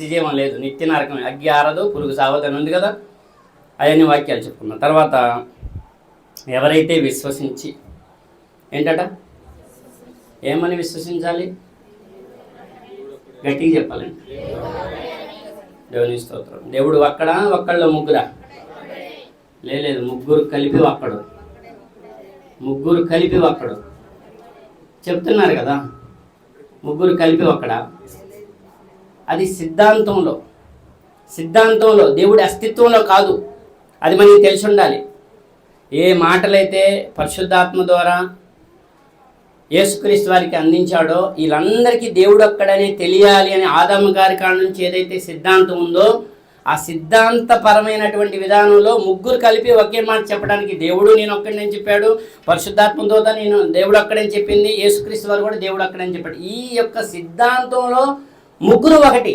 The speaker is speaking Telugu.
జీవం లేదు, నిత్య నరకం, అగ్గి ఆరదు, పురుగు సావదు అని ఉంది కదా. అవన్నీ వాక్యాలు చెప్పుకున్నాం. తర్వాత ఎవరైతే విశ్వసించి ఏంటట, ఏమని విశ్వసించాలి? గట్టిగా చెప్పాలండి. దేవుని స్తోత్రం. దేవుడు ఒక్కడా, ఒక్కళ్ళు ముగ్గురా? లేదు, ముగ్గురు కలిపి ఒక్కడు. ముగ్గురు కలిపి ఒక్కడు చెప్తున్నారు కదా. ముగ్గురు కలిపి ఒక్కడా? అది సిద్ధాంతంలో దేవుడి అస్తిత్వంలో కాదు. అది మనకి తెలిసి ఉండాలి. ఏ మాటలైతే పరిశుద్ధాత్మ ద్వారా యేసుక్రీస్తు వారికి అందించాడో వీళ్ళందరికీ దేవుడు ఒక్కడనే తెలియాలి అని ఆదాము గారి కాడ నుంచి ఏదైతే సిద్ధాంతం ఉందో ఆ సిద్ధాంతపరమైనటువంటి విధానంలో ముగ్గురు కలిపి ఒకే మాట చెప్పడానికి దేవుడు నేను ఒక్కడని చెప్పాడు, పరిశుద్ధాత్మ దూత నేను దేవుడు ఒక్కడని చెప్పింది, యేసుక్రీస్తు వారు కూడా దేవుడు ఒక్కడని చెప్పాడు. ఈ యొక్క సిద్ధాంతంలో ముగ్గురు ఒకటి.